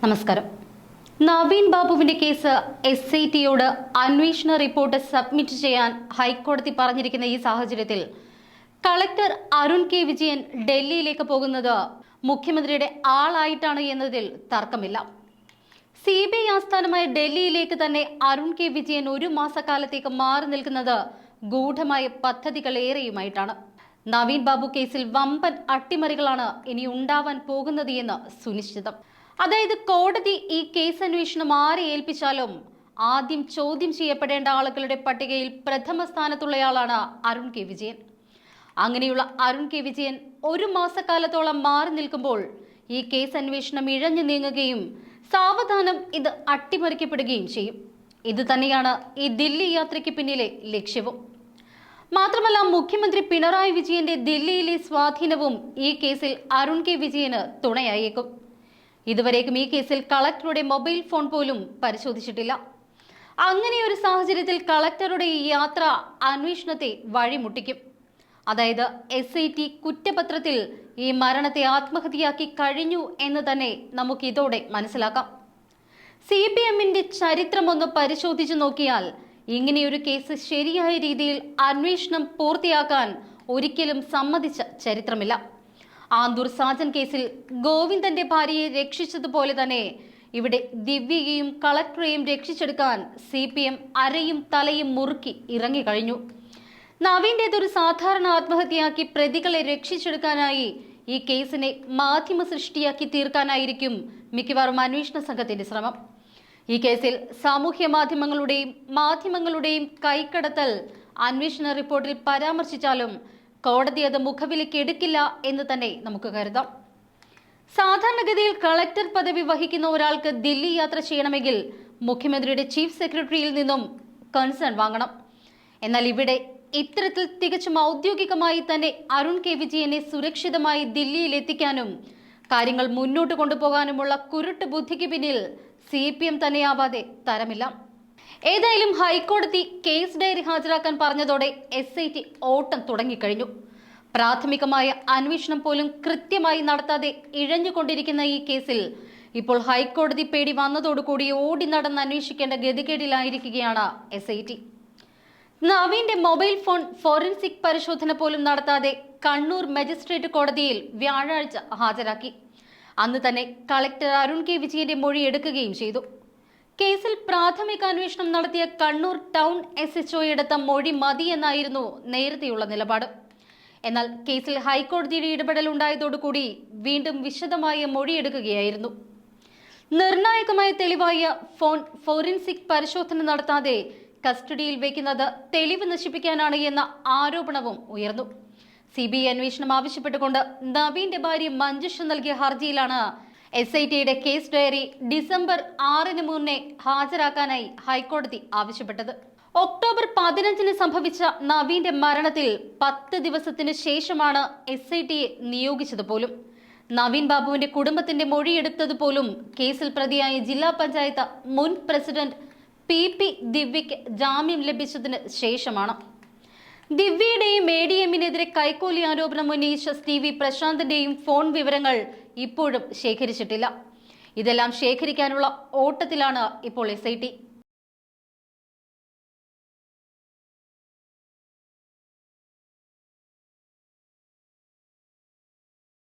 നമസ്കാരം. നവീൻ ബാബുവിന്റെ കേസ് SITയോട് അന്വേഷണ റിപ്പോർട്ട് സബ്മിറ്റ് ചെയ്യാൻ ഹൈക്കോടതി പറഞ്ഞിരിക്കുന്ന ഈ സാഹചര്യത്തിൽ കളക്ടർ അരുൺ കെ വിജയൻ ഡൽഹിയിലേക്ക് പോകുന്നത് മുഖ്യമന്ത്രിയുടെ ആളായിട്ടാണ് എന്നതിൽ തർക്കമില്ല. CBI ആസ്ഥാനമായ ഡൽഹിയിലേക്ക് തന്നെ അരുൺ കെ വിജയൻ ഒരു മാസക്കാലത്തേക്ക് മാറി നിൽക്കുന്നത് ഗൂഢമായ പദ്ധതികളേറെയുമായിട്ടാണ്. നവീൻ ബാബു കേസിൽ വമ്പൻ അട്ടിമറികളാണ് ഇനി ഉണ്ടാവാൻ പോകുന്നത് എന്ന് സുനിശ്ചിതം. അതായത് കോടതി ഈ കേസ് അന്വേഷണം ആരെ ഏൽപ്പിച്ചാലും ആദ്യം ചോദ്യം ചെയ്യപ്പെടേണ്ട ആളുകളുടെ പട്ടികയിൽ പ്രഥമ സ്ഥാനത്തുള്ളയാളാണ് അരുൺ കെ വിജയൻ. അങ്ങനെയുള്ള അരുൺ കെ വിജയൻ ഒരു മാസക്കാലത്തോളം മാറി നിൽക്കുമ്പോൾ ഈ കേസ് അന്വേഷണം ഇഴഞ്ഞു നീങ്ങുകയും സാവധാനം ഇത് അട്ടിമറിക്കപ്പെടുകയും ചെയ്യും. ഇത് തന്നെയാണ് ഈ ദില്ലി യാത്രയ്ക്ക് പിന്നിലെ ലക്ഷ്യവും. മാത്രമല്ല, മുഖ്യമന്ത്രി പിണറായി വിജയന്റെ ദില്ലിയിലെ സ്വാധീനവും ഈ കേസിൽ അരുൺ കെ വിജയന് തുണയായേക്കും. ഇതുവരേക്കും ഈ കേസിൽ കളക്ടറുടെ മൊബൈൽ ഫോൺ പോലും പരിശോധിച്ചിട്ടില്ല. അങ്ങനെ ഒരു സാഹചര്യത്തിൽ കളക്ടറുടെ ഈ യാത്ര അന്വേഷണത്തെ വഴിമുട്ടിക്കും. അതായത് SIT കുറ്റപത്രത്തിൽ ഈ മരണത്തെ ആത്മഹത്യയാക്കി കഴിഞ്ഞു എന്ന് തന്നെ നമുക്ക് ഇതോടെ മനസ്സിലാക്കാം. CPMന്റെ ചരിത്രം ഒന്ന് പരിശോധിച്ചു നോക്കിയാൽ ഇങ്ങനെയൊരു കേസ് ശരിയായ രീതിയിൽ അന്വേഷണം പൂർത്തിയാക്കാൻ ഒരിക്കലും സമ്മതിച്ച ചരിത്രമില്ല. ആന്തൂർ സാജൻ കേസിൽ ഗോവിന്ദന്റെ ഭാര്യയെ രക്ഷിച്ചതുപോലെ തന്നെ ഇവിടെ ദിവ്യയെയും കളക്ടറെയും രക്ഷിച്ചെടുക്കാൻ CPM അരയും തലയും മുറുക്കി ഇറങ്ങിക്കഴിഞ്ഞു. നവീന്റേതൊരു സാധാരണ ആത്മഹത്യയാക്കി പ്രതികളെ രക്ഷിച്ചെടുക്കാനായി ഈ കേസിനെ മാധ്യമ സൃഷ്ടിയാക്കി തീർക്കാനായിരിക്കും മിക്കവാറും അന്വേഷണ സംഘത്തിന്റെ ശ്രമം. ഈ കേസിൽ സാമൂഹ്യ മാധ്യമങ്ങളുടെയും കൈക്കടത്തൽ അന്വേഷണ റിപ്പോർട്ടിൽ പരാമർശിച്ചാലും കോടതി അത് മുഖവിലേക്ക് എടുക്കില്ല എന്ന് തന്നെ നമുക്ക് കരുതാം. സാധാരണഗതിയിൽ കളക്ടർ പദവി വഹിക്കുന്ന ഒരാൾക്ക് ദില്ലി യാത്ര ചെയ്യണമെങ്കിൽ മുഖ്യമന്ത്രിയുടെ ചീഫ് സെക്രട്ടറിയിൽ നിന്നും കൺസേൺ വാങ്ങണം. എന്നാൽ ഇവിടെ ഇത്തരത്തിൽ തികച്ചും ഔദ്യോഗികമായി തന്നെ അരുൺ കെ വിജയനെ സുരക്ഷിതമായി ദില്ലിയിൽ എത്തിക്കാനും കാര്യങ്ങൾ മുന്നോട്ട് കൊണ്ടുപോകാനുമുള്ള കുരുട്ട് ബുദ്ധിക്ക് പിന്നിൽ CPM തന്നെയാവാതെ തരമില്ല. ഏതായാലും ഹൈക്കോടതി കേസ് ഡയറി ഹാജരാക്കാൻ പറഞ്ഞതോടെ SIT ഓട്ടം തുടങ്ങിക്കഴിഞ്ഞു. പ്രാഥമികമായ അന്വേഷണം പോലും കൃത്യമായി നടത്താതെ ഇഴഞ്ഞുകൊണ്ടിരിക്കുന്ന ഈ കേസിൽ ഇപ്പോൾ ഹൈക്കോടതി പേടി വന്നതോടുകൂടി ഓടി നടന്ന് അന്വേഷിക്കേണ്ട ഗതികേടിലായിരിക്കുകയാണ് SIT. നവീന്റെ മൊബൈൽ ഫോൺ ഫോറൻസിക് പരിശോധന പോലും നടത്താതെ കണ്ണൂർ മജിസ്ട്രേറ്റ് കോടതിയിൽ വ്യാഴാഴ്ച ഹാജരാക്കി. അന്ന് തന്നെ കളക്ടർ അരുൺ കെ വിജയന്റെ മൊഴി എടുക്കുകയും ചെയ്തു. കേസിൽ പ്രാഥമിക അന്വേഷണം നടത്തിയ കണ്ണൂർ ടൗൺ SHO എടുത്ത മൊഴി മതിയെന്നായിരുന്നു നേരത്തെയുള്ള നിലപാട്. എന്നാൽ കേസിൽ ഹൈക്കോടതിയുടെ ഇടപെടൽ ഉണ്ടായതോടുകൂടി വീണ്ടും വിശദമായ മൊഴിയെടുക്കുകയായിരുന്നു. നിർണായകമായ തെളിവായ ഫോൺ ഫോറൻസിക് പരിശോധന നടത്താതെ കസ്റ്റഡിയിൽ വയ്ക്കുന്നത് തെളിവ് നശിപ്പിക്കാനാണ് എന്ന ആരോപണവും ഉയർന്നു. CBI അന്വേഷണം ആവശ്യപ്പെട്ടുകൊണ്ട് നവീന്റെ ഭാര്യ മഞ്ജുഷ നൽകിയ ഹർജിയിലാണ് SITയുടെ കേസ് ഡയറി ഡിസംബർ 6 മുന്നേ ഹാജരാക്കാനായി ഹൈക്കോടതി ആവശ്യപ്പെട്ടത്. ഒക്ടോബർ 15 സംഭവിച്ച നവീന്റെ മരണത്തിൽ 10 ദിവസത്തിന് ശേഷമാണ് SITയെ നിയോഗിച്ചത് പോലും. നവീൻ ബാബുവിന്റെ കുടുംബത്തിന്റെ മൊഴിയെടുത്തതുപോലും കേസിൽ പ്രതിയായ ജില്ലാ പഞ്ചായത്ത് മുൻ പ്രസിഡന്റ് PP ദിവ്യയ്ക്ക് ജാമ്യം ലഭിച്ചതിന് ശേഷമാണ്. ദിവ്യയുടെയും ADMനെതിരെ കൈക്കൂലി ആരോപണം ഉന്നയിച്ച CV പ്രശാന്തിന്റെയും ഫോൺ വിവരങ്ങൾ ഇപ്പോഴും ശേഖരിച്ചിട്ടില്ല. ഇതെല്ലാം ശേഖരിക്കാനുള്ള ഓട്ടത്തിലാണ് ഇപ്പോൾ SIT.